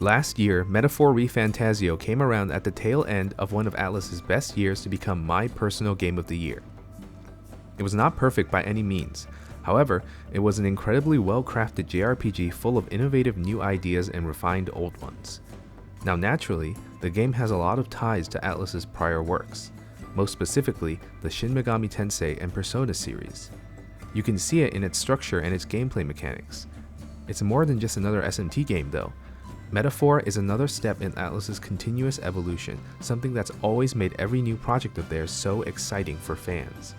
Last year, Metaphor ReFantazio came around at the tail end of one of Atlus's best years to become my personal game of the year. It was not perfect by any means. However, it was an incredibly well-crafted JRPG full of innovative new ideas and refined old ones. Now naturally, the game has a lot of ties to Atlus's prior works, most specifically the Shin Megami Tensei and Persona series. You can see it in its structure and its gameplay mechanics. It's more than just another SMT game though. Metaphor is another step in Atlus's continuous evolution, something that's always made every new project of theirs so exciting for fans.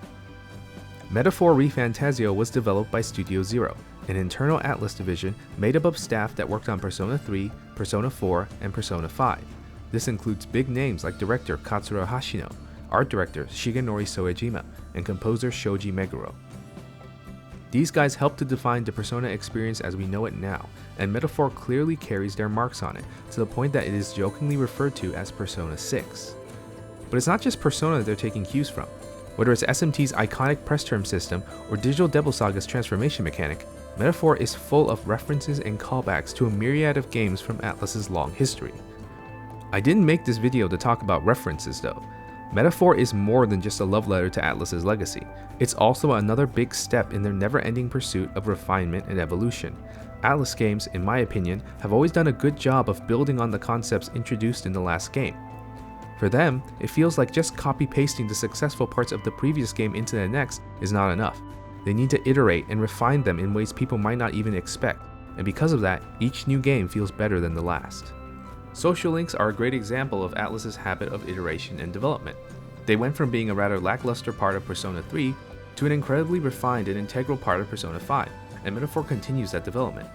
Metaphor ReFantazio was developed by Studio Zero, an internal Atlus division made up of staff that worked on Persona 3, Persona 4, and Persona 5. This includes big names like director Katsura Hashino, art director Shigenori Soejima, and composer Shoji Meguro. These guys helped to define the Persona experience as we know it now, and Metaphor clearly carries their marks on it, to the point that it is jokingly referred to as Persona 6. But it's not just Persona they're taking cues from. Whether it's SMT's iconic press term system or Digital Devil Saga's transformation mechanic, Metaphor is full of references and callbacks to a myriad of games from Atlus's long history. I didn't make this video to talk about references though. Metaphor is more than just a love letter to Atlus's legacy. It's also another big step in their never-ending pursuit of refinement and evolution. Atlus games, in my opinion, have always done a good job of building on the concepts introduced in the last game. For them, it feels like just copy-pasting the successful parts of the previous game into the next is not enough. They need to iterate and refine them in ways people might not even expect, and because of that, each new game feels better than the last. Social links are a great example of Atlus's habit of iteration and development. They went from being a rather lackluster part of Persona 3 to an incredibly refined and integral part of Persona 5, and Metaphor continues that development.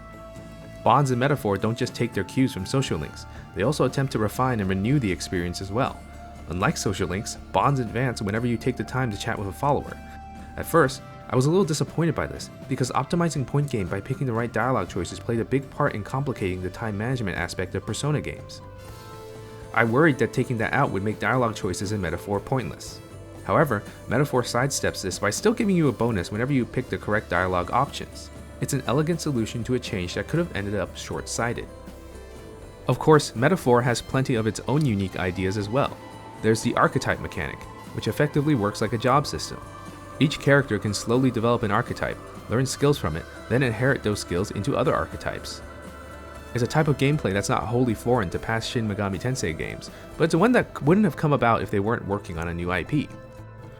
Bonds and Metaphor don't just take their cues from social links, they also attempt to refine and renew the experience as well. Unlike social links, Bonds advance whenever you take the time to chat with a follower. At first, I was a little disappointed by this, because optimizing point game by picking the right dialogue choices played a big part in complicating the time management aspect of Persona games. I worried that taking that out would make dialogue choices in Metaphor pointless. However, Metaphor sidesteps this by still giving you a bonus whenever you pick the correct dialogue options. It's an elegant solution to a change that could have ended up short-sighted. Of course, Metaphor has plenty of its own unique ideas as well. There's the archetype mechanic, which effectively works like a job system. Each character can slowly develop an archetype, learn skills from it, then inherit those skills into other archetypes. It's a type of gameplay that's not wholly foreign to past Shin Megami Tensei games, but it's one that wouldn't have come about if they weren't working on a new IP.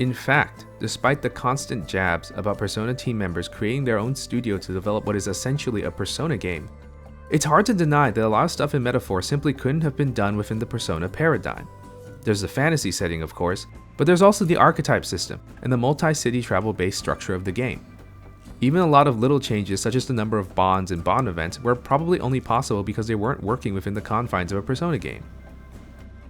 In fact, despite the constant jabs about Persona team members creating their own studio to develop what is essentially a Persona game, it's hard to deny that a lot of stuff in Metaphor simply couldn't have been done within the Persona paradigm. There's the fantasy setting, of course, but there's also the archetype system and the multi-city travel-based structure of the game. Even a lot of little changes such as the number of bonds and bond events were probably only possible because they weren't working within the confines of a Persona game.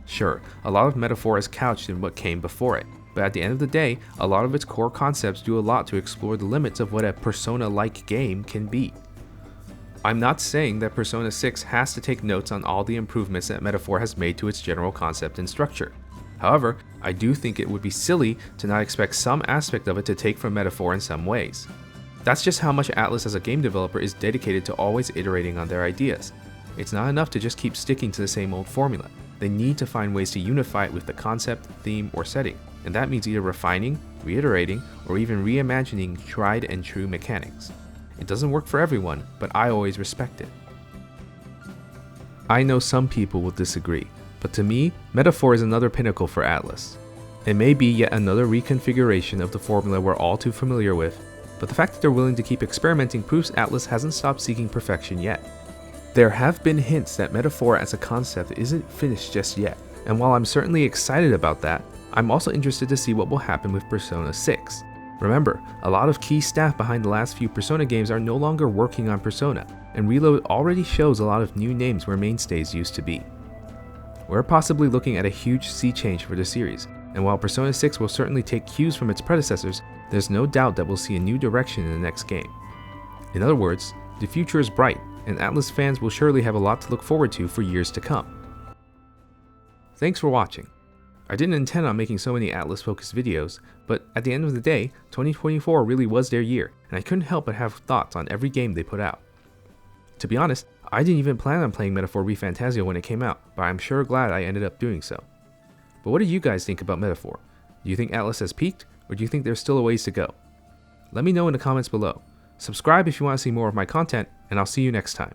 Sure, a lot of Metaphor is couched in what came before it, but at the end of the day, a lot of its core concepts do a lot to explore the limits of what a Persona-like game can be. I'm not saying that Persona 6 has to take notes on all the improvements that Metaphor has made to its general concept and structure. However, I do think it would be silly to not expect some aspect of it to take from Metaphor in some ways. That's just how much Atlus as a game developer is dedicated to always iterating on their ideas. It's not enough to just keep sticking to the same old formula. They need to find ways to unify it with the concept, theme, or setting, and that means either refining, reiterating, or even reimagining tried and true mechanics. It doesn't work for everyone, but I always respect it. I know some people will disagree, but to me, Metaphor is another pinnacle for Atlus. It may be yet another reconfiguration of the formula we're all too familiar with, but the fact that they're willing to keep experimenting proves Atlus hasn't stopped seeking perfection yet. There have been hints that Metaphor as a concept isn't finished just yet, and while I'm certainly excited about that, I'm also interested to see what will happen with Persona 6. Remember, a lot of key staff behind the last few Persona games are no longer working on Persona, and Reload already shows a lot of new names where mainstays used to be. We're possibly looking at a huge sea change for the series, and while Persona 6 will certainly take cues from its predecessors, there's no doubt that we'll see a new direction in the next game. In other words, the future is bright, and Atlus fans will surely have a lot to look forward to for years to come. Thanks for watching. I didn't intend on making so many Atlus-focused videos, but at the end of the day, 2024 really was their year, and I couldn't help but have thoughts on every game they put out. To be honest, I didn't even plan on playing Metaphor ReFantazio when it came out, but I'm sure glad I ended up doing so. But what do you guys think about Metaphor? Do you think Atlus has peaked, or do you think there's still a ways to go? Let me know in the comments below. Subscribe if you want to see more of my content, and I'll see you next time.